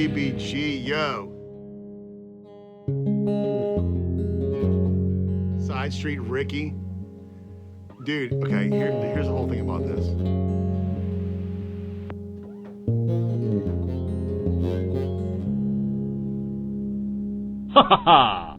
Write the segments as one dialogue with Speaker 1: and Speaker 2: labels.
Speaker 1: CBG, yo. SideStreet Ricky. Dude, okay, here's the whole thing about this.
Speaker 2: Ha ha ha!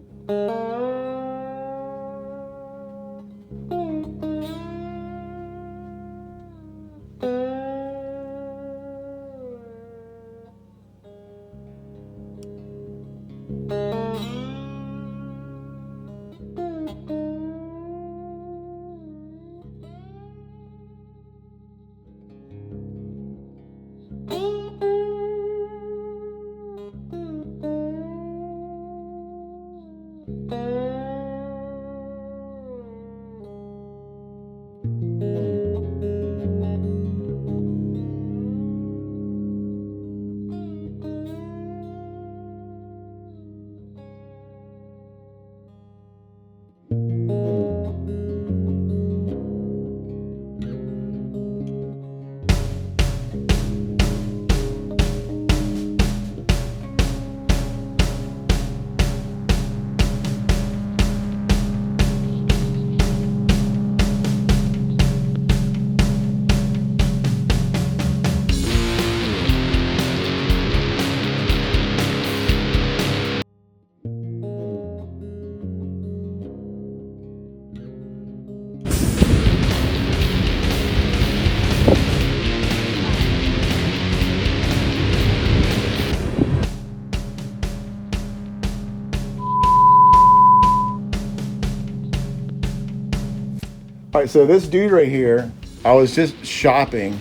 Speaker 1: All right, so this dude right here, I was just shopping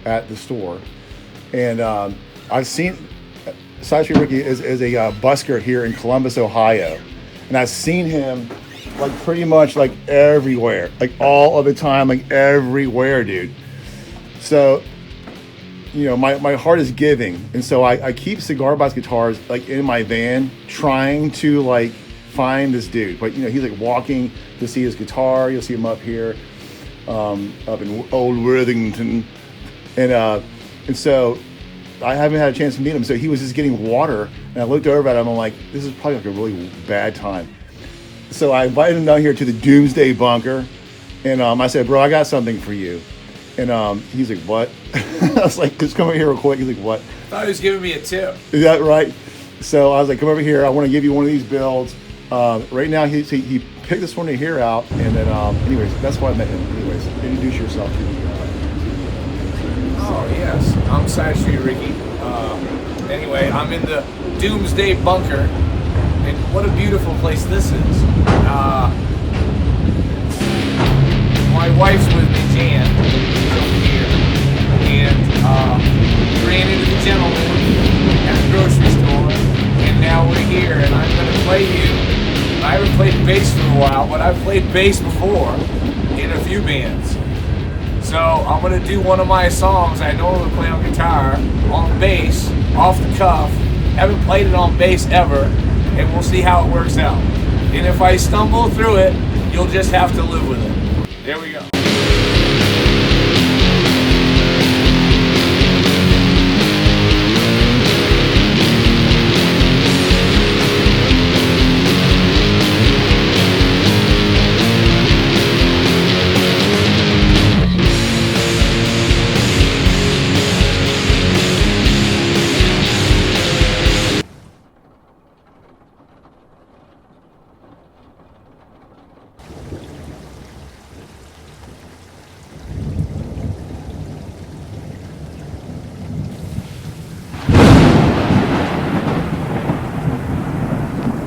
Speaker 1: at the store, and I've seen SideStreet Ricky is a busker here in Columbus, Ohio, and I've seen him like pretty much like everywhere, like all of the time, like everywhere, dude. So, you know, my heart is giving, and so I keep cigar box guitars like in my van, trying to like find this dude. But you know, he's like walking to see his guitar. You'll see him up here, up in Old Worthington, and so I haven't had a chance to meet him. So he was just getting water, and I looked over at him. I'm like, this is probably like a really bad time. So I invited him down here to the Doomsday Bunker, and I said, bro, I got something for you. And he's like, what? I was like, just come over here real quick. He's like, what?
Speaker 3: I thought he was giving me a tip.
Speaker 1: Is that right? So I was like, come over here. I want to give you one of these builds. Right now, he picked this one to hear out. And then, anyways, that's why I met him. Anyways, introduce yourself to me.
Speaker 3: Oh, yes. I'm SideStreet Ricky. Anyway, I'm in the Doomsday Bunker. And what a beautiful place this is. My wife's with me, Jan. She's over here. And we ran into the gentleman at the grocery store. And now we're here. And I'm going to play you. I haven't played bass for a while, but I've played bass before in a few bands. So I'm going to do one of my songs I normally play on guitar, on bass, off the cuff. Haven't played it on bass ever, and we'll see how it works out. And if I stumble through it, you'll just have to live with it. There we go.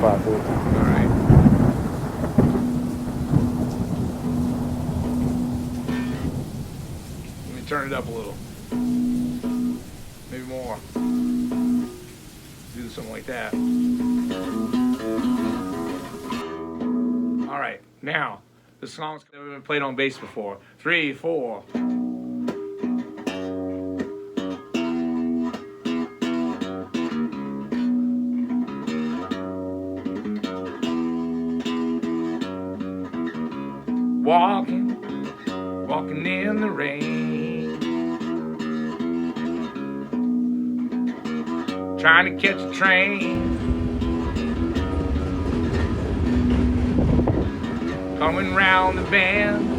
Speaker 3: Alright. Let me turn it up a little. Maybe more. Do something like that. Alright, now, the song's never been played on bass before. 3, 4. Walking in the rain, trying to catch a train. Coming round the bend.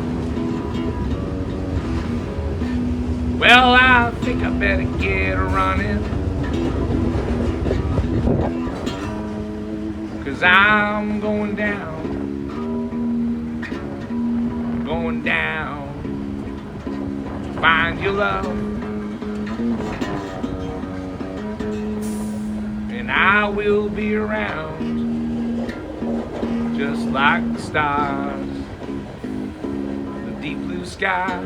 Speaker 3: Well, I think I better get a running, 'cause I'm going down, to find your love. And I will be around, just like the stars, the deep blue sky.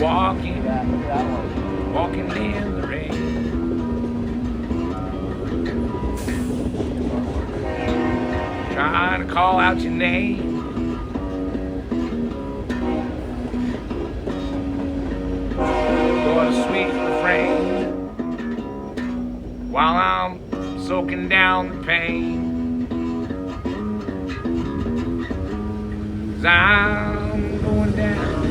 Speaker 3: Walking in the rain. Trying to call out your name. For a sweet refrain, while I'm soaking down the pain. 'Cause I'm going down,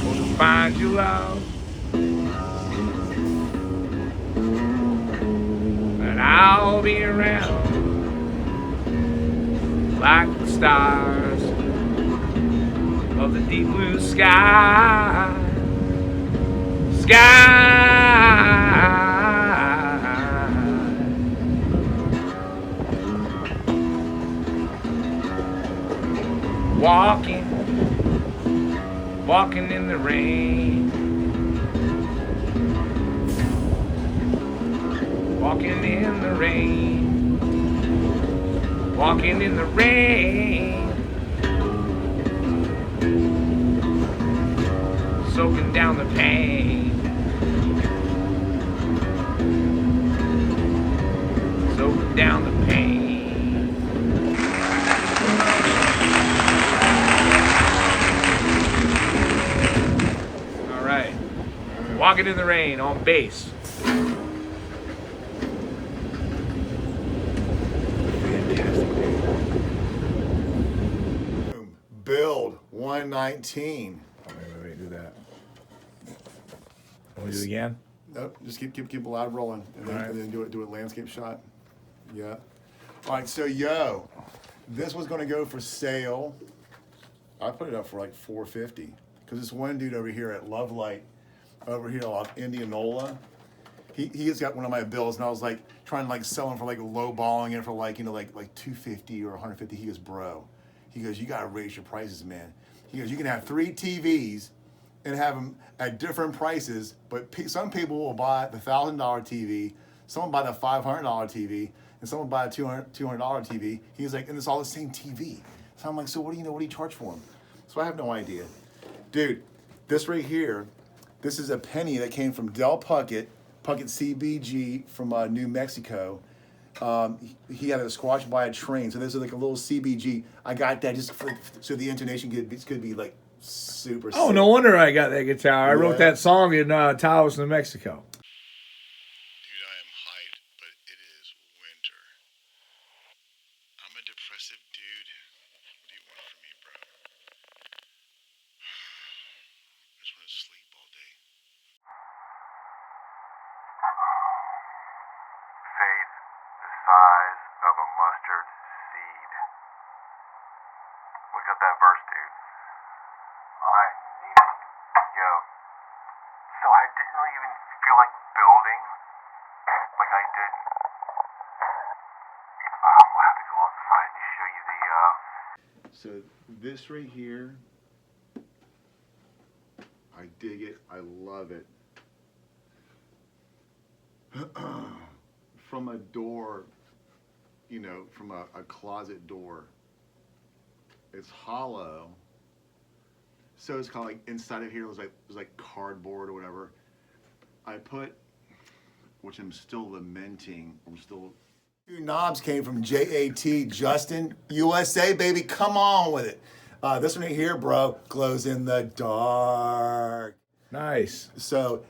Speaker 3: gonna find you out. But I'll be around, like the stars of the deep blue sky. Walking in the rain. Walking in the rain. Walking in the rain. Soaking down the pain. Soaking down the pain. Walking in the Rain on bass.
Speaker 1: Build 119.
Speaker 3: Wait, do that. Want to do it again?
Speaker 1: Nope, just keep it loud rolling, and then do it landscape shot. Yeah. All right, so this was gonna go for sale. I put it up for like $450 because this one dude over here at Love Light, over here off Indianola, he's got one of my bills, and I was like trying to like sell him for like low balling it for like like $250 or $150. He goes, bro, he goes, you gotta raise your prices, man. He goes, you can have 3 TVs and have them at different prices, but some people will buy the $1,000 TV, some will buy the $500 TV, and some will buy a $200 TV. He's like, and it's all the same TV. So I'm like, so what do you charge for them? So I have no idea, dude. This right here. This is a penny that came from Del Puckett CBG from New Mexico. He had it squashed by a train. So this is like a little CBG. I got that just so the intonation could be like super sick.
Speaker 3: Oh, no wonder I got that guitar. I wrote that song in Taos, New Mexico.
Speaker 1: Dude, I am hyped, but it is winter. I'm a depressive dude. What do you want from me, bro? I just want to sleep all day. Faith the size of a mustard seed. Look at that verse, dude. I need it. Yo. So I didn't even feel like building like I didn't. We'll have to go outside and show you the So this right here, I dig it. I love it. From a door, from a closet door. It's hollow. So it's kind of like inside of here it was like cardboard or whatever. I put, which I'm still lamenting. Two knobs came from JAT Justin USA, baby. Come on with it. This one right here, bro, glows in the dark.
Speaker 3: Nice.
Speaker 1: So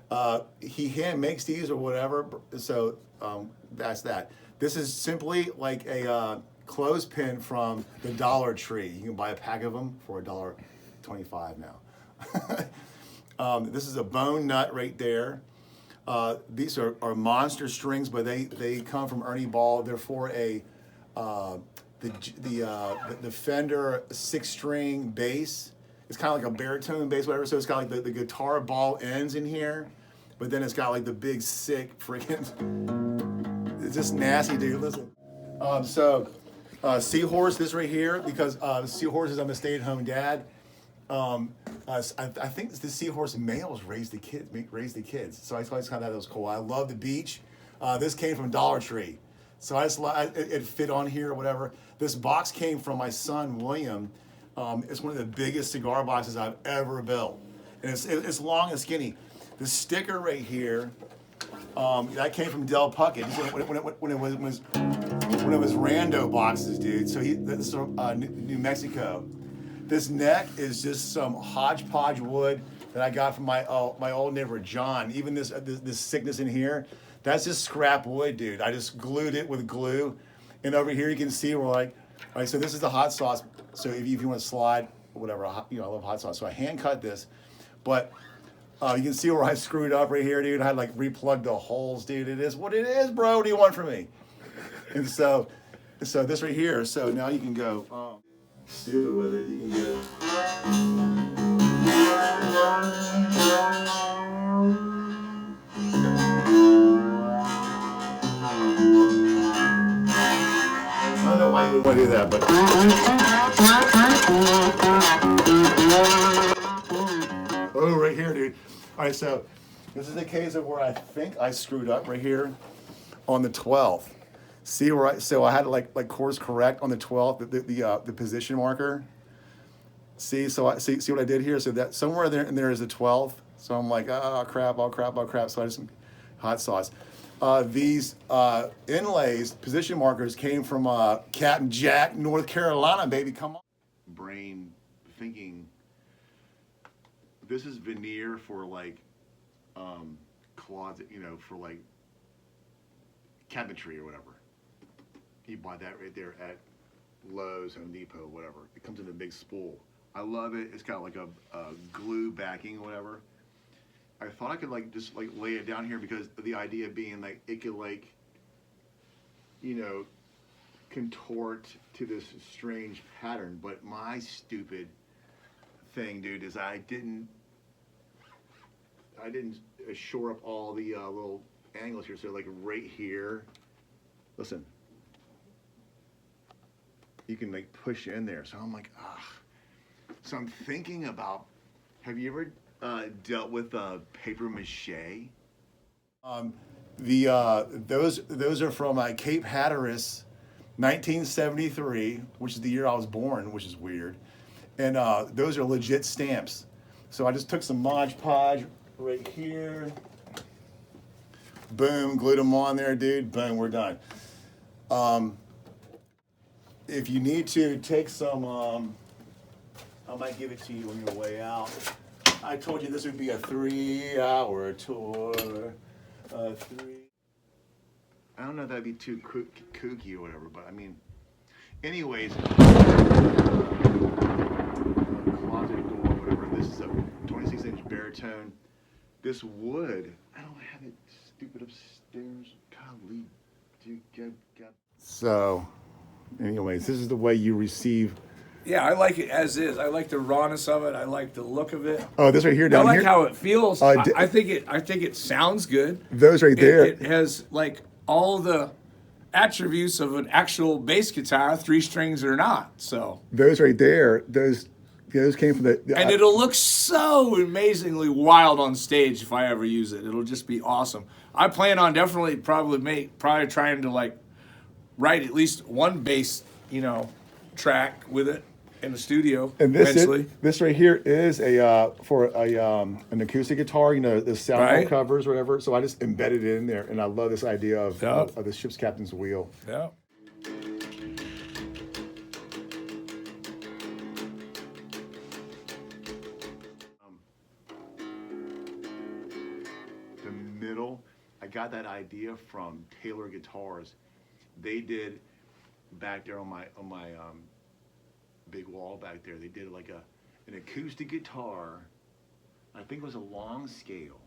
Speaker 1: he hand makes these or whatever. So that's that. This is simply like a clothespin from the Dollar Tree. You can buy a pack of them for $1.25 now. This is a bone nut right there. These are monster strings, but they come from Ernie Ball. They're for a the Fender 6-string bass. It's kind of like a baritone bass, whatever. So it's got like the guitar ball ends in here, but then it's got like the big sick freaking. It's just nasty, dude. Listen. Seahorse, this right here, because Seahorses, I'm a stay-at-home dad. I think the Seahorse males raise the kids. So I just kind of thought that was cool. I love the beach. This came from Dollar Tree, so it fit on here or whatever. This box came from my son William. It's one of the biggest cigar boxes I've ever built, and it's long and skinny. The sticker right here, that came from Del Puckett when it was rando boxes, dude. So this is from New Mexico. This neck is just some hodgepodge wood that I got from my old neighbor John. Even this thickness in here, that's just scrap wood, dude. I just glued it with glue, and over here you can see we're like, all right. So this is the hot sauce. So if you want to slide, whatever, I love hot sauce. So I hand cut this, but you can see where I screwed up right here, dude. I had like replugged the holes, dude. It is what it is, bro. What do you want from me? And so this right here. So now you can go. Stupid with it, you can go. I don't know why you would want to do that, but. Oh, right here, dude. All right, so this is the case of where I think I screwed up right here on the 12th. See where so I had to like course correct on the 12th, the position marker. See, so I see what I did here. So that somewhere there is a 12th. So I'm like, oh crap. So I just hot sauce. These inlays, position markers, came from Captain Jack, North Carolina, baby. Come on. Brain thinking. This is veneer for like closet, for like cabinetry or whatever. You buy that right there at Lowe's, Home Depot, whatever. It comes in a big spool. I love it. It's got like a glue backing or whatever. I thought I could just lay it down here because the idea being like it could contort to this strange pattern. But my stupid thing, dude, is I didn't shore up all the little angles here. So like right here, listen. You can push in there. So I'm like, So I'm thinking about, have you ever dealt with paper mache? Those are from Cape Hatteras, 1973, which is the year I was born, which is weird. And those are legit stamps. So I just took some Mod Podge right here. Boom, glued them on there, dude. Boom, we're done. If you need to take some, I might give it to you on your way out. I told you this would be a 3-hour tour. I don't know if that'd be too kooky or whatever, but I mean, anyways, closet door, whatever. This is a 26-inch baritone. This wood, I don't have it stupid upstairs. Golly, dude, God. So. Anyways, this is the way you receive.
Speaker 3: Yeah, I like it as is. I like the rawness of it. I like the look of it.
Speaker 1: Oh, this right here down
Speaker 3: here. I like
Speaker 1: here?
Speaker 3: how it feels. I think it sounds good.
Speaker 1: Those right there.
Speaker 3: It has like all the attributes of an actual bass guitar, 3 strings or not. So
Speaker 1: those right there, those came from the.
Speaker 3: And it'll look so amazingly wild on stage if I ever use it. It'll just be awesome. I plan on probably trying to write at least one bass, track with it in the studio.
Speaker 1: And
Speaker 3: eventually.
Speaker 1: This right here is for an acoustic guitar, the sound covers, whatever. So I just embedded it in there, and I love this idea of the ship's captain's wheel.
Speaker 3: Yeah.
Speaker 1: I got that idea from Taylor Guitars. They did back there on my big wall back there. They did like an acoustic guitar. I think it was a long scale,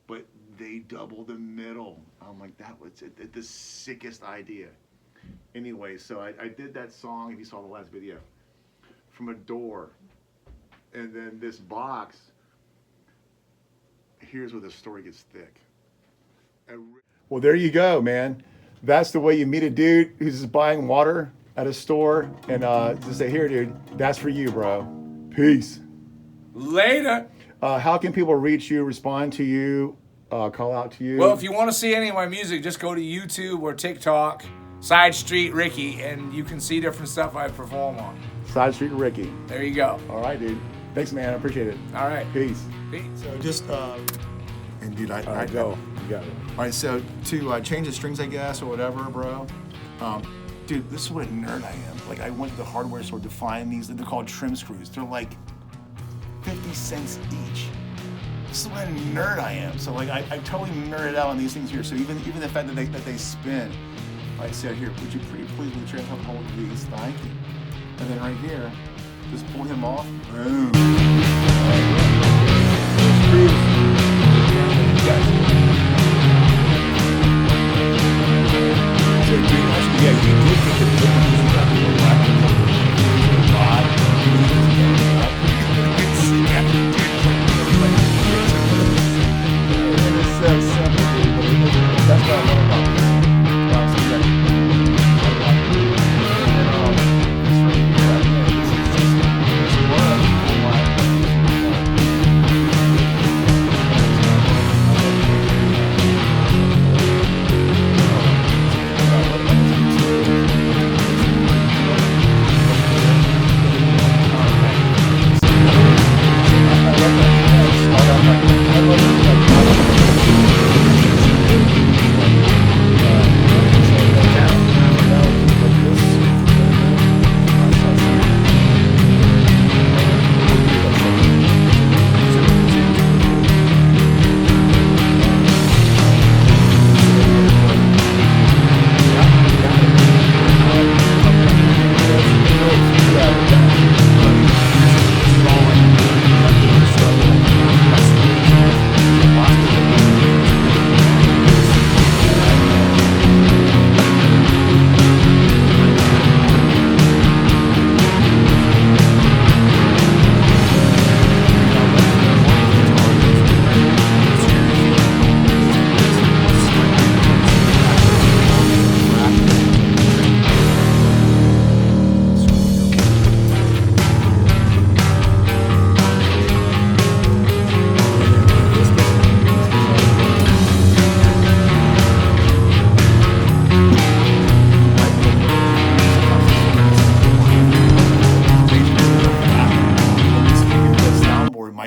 Speaker 1: but they doubled the middle. I'm like, that was the sickest idea. Anyway, so I did that song, if you saw the last video, from a door. And then this box, here's where the story gets thick. Well, there you go, man. That's the way you meet a dude who's just buying water at a store and just say, here, dude, that's for you, bro. Peace.
Speaker 3: Later.
Speaker 1: How can people reach you, respond to you, call out to you?
Speaker 3: Well, if you want to see any of my music, just go to YouTube or TikTok, SideStreet Ricky, and you can see different stuff I perform on.
Speaker 1: SideStreet Ricky.
Speaker 3: There you go.
Speaker 1: All right, dude. Thanks, man. I appreciate it.
Speaker 3: All right.
Speaker 1: Peace.
Speaker 3: Peace.
Speaker 1: So just, and dude, I
Speaker 2: Go. You got it.
Speaker 1: All right, so to change the strings, I guess, or whatever, bro. Dude, this is what a nerd I am. Like, I went to the hardware store to find these. They're called trim screws. They're like 50 cents each. This is what a nerd I am. So, like, I totally nerded out on these things here. So even the fact that they spin, like I said here, would you please try to hold these? Thank you. And then right here, just pull him off. Boom. So, dude, actually, yeah, you did get the difference about the that's what I love about this.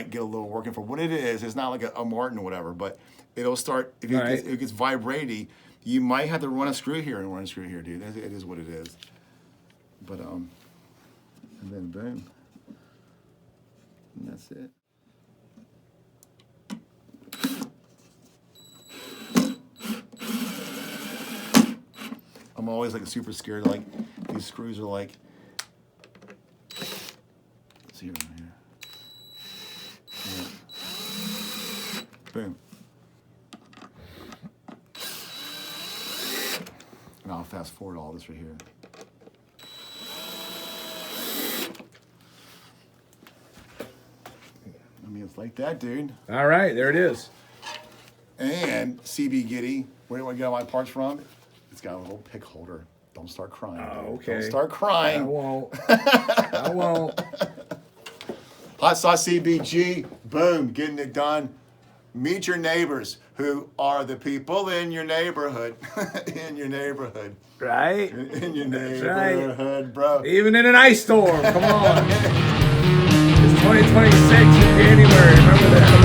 Speaker 1: Get a little working for what it is. It's not like a Martin or whatever, but it'll start if it gets vibrating. You might have to run a screw here and run a screw here, dude. It is what it is. But and then boom, and that's it. I'm always like super scared. Like these screws are like. Let's see here. Yeah. Boom. And I'll fast forward all this right here. I mean, it's like that, dude.
Speaker 3: All right, there it is.
Speaker 1: And CB Giddy, where do I get all my parts from? It's got a little pick holder. Don't start crying.
Speaker 3: Oh,
Speaker 1: dude.
Speaker 3: okay.
Speaker 1: Don't start crying.
Speaker 3: I won't. I won't.
Speaker 1: Hot Sauce CBG, boom, getting it done. Meet your neighbors, who are the people in your neighborhood. In your neighborhood.
Speaker 3: Right?
Speaker 1: In your
Speaker 3: That's
Speaker 1: neighborhood,
Speaker 3: right.
Speaker 1: bro.
Speaker 3: Even in an ice storm. Come on. It's 2026 in January. Remember that.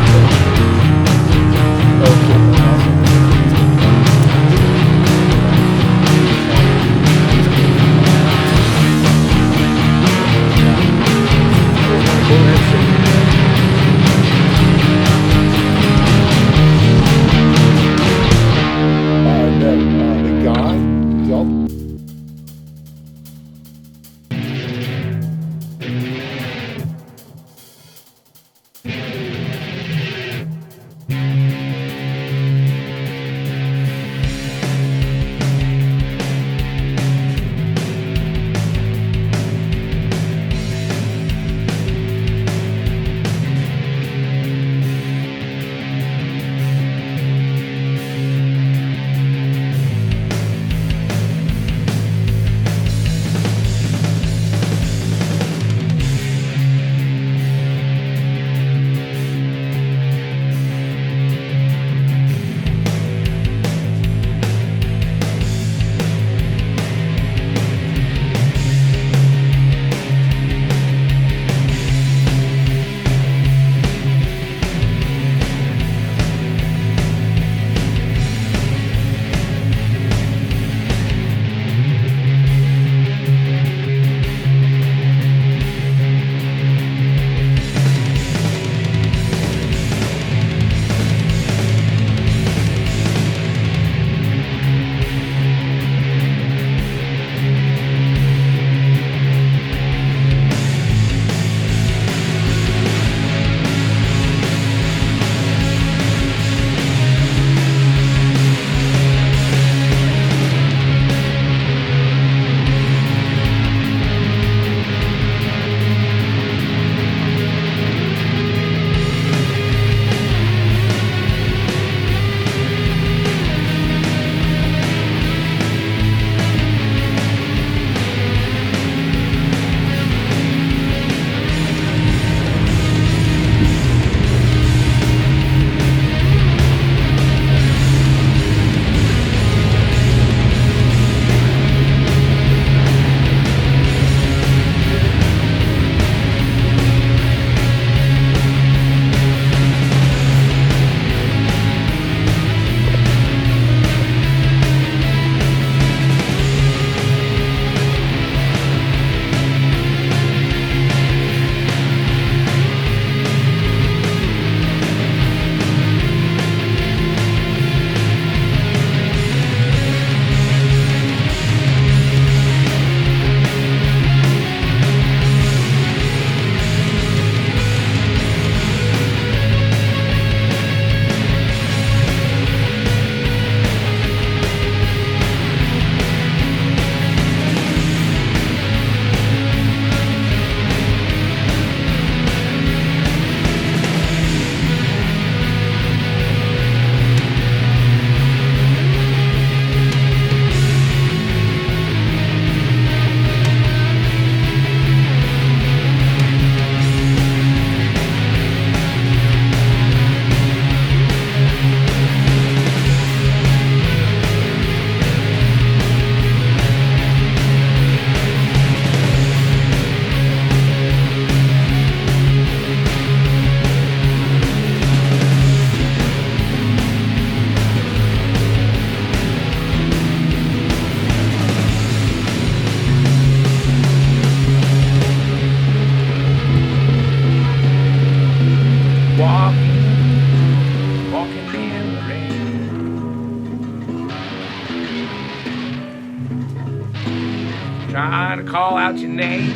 Speaker 3: try to call out your name.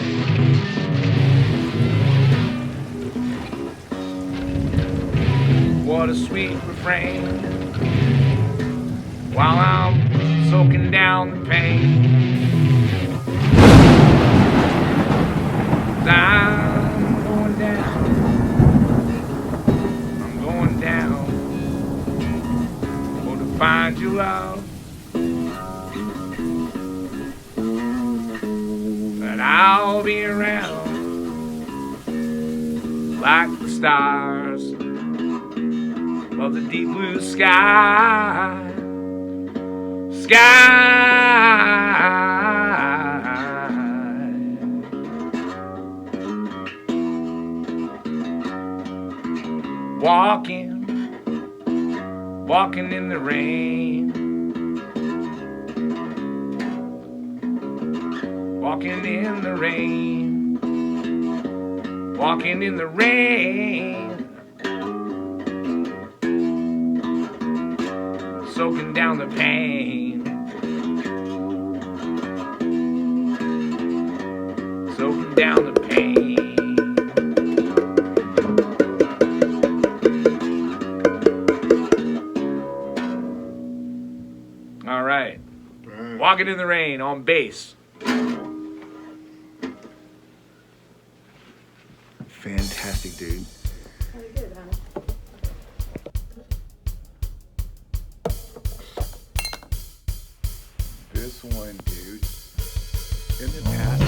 Speaker 3: What a sweet refrain, while I'm soaking down the pain. I'm going down, I'm going down, for to find you love, and I'll be around like the stars of the deep blue sky. Walking in the rain, walking in the rain, walking in the rain, soaking down the pain, soaking down the pain. All right. Walking in the Rain on bass. Fantastic, dude.
Speaker 4: Very good, huh?
Speaker 1: This one, dude. In the past.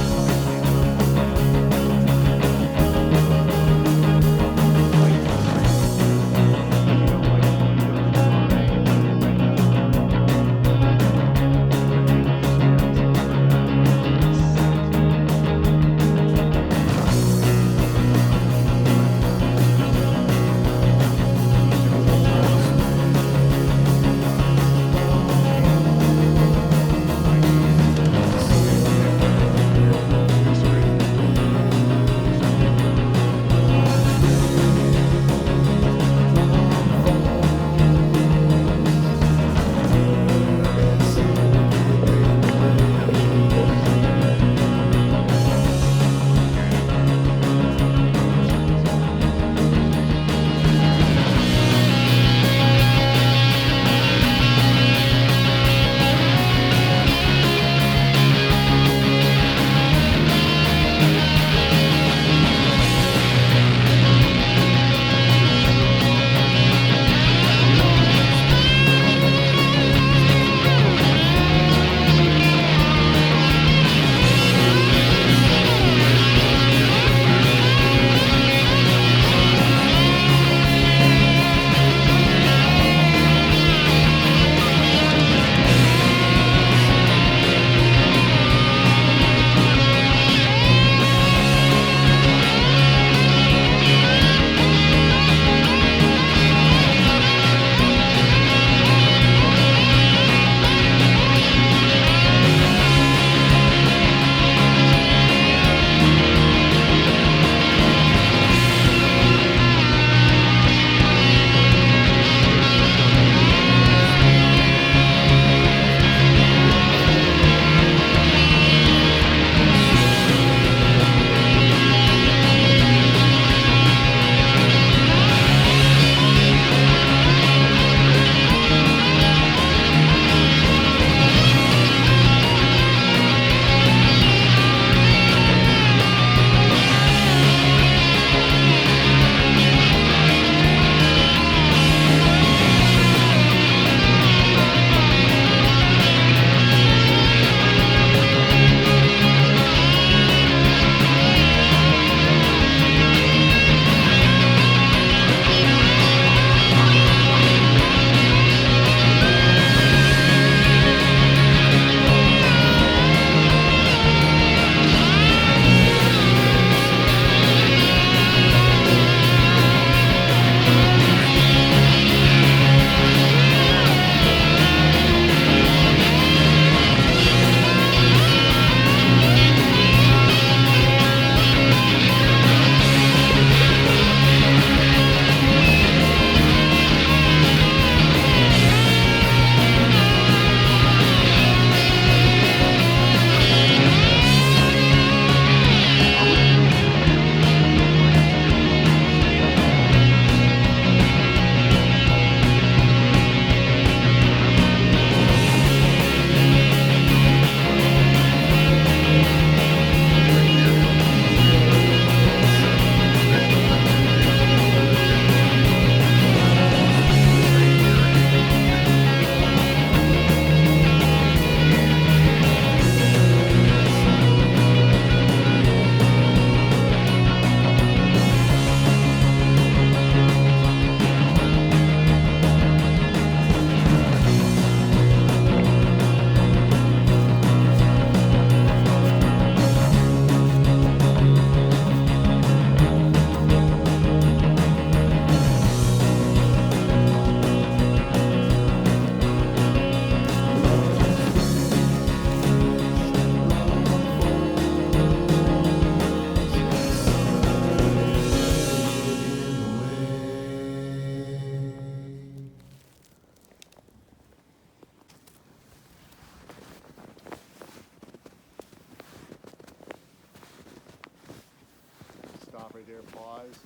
Speaker 1: there, pause,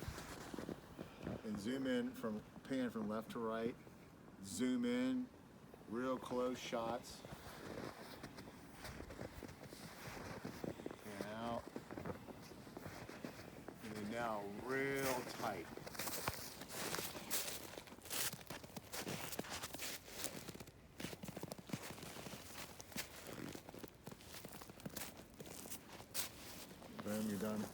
Speaker 1: and zoom in from, pan from left to right, zoom in, real close shots, pan out, and then now real tight. Boom, you're done.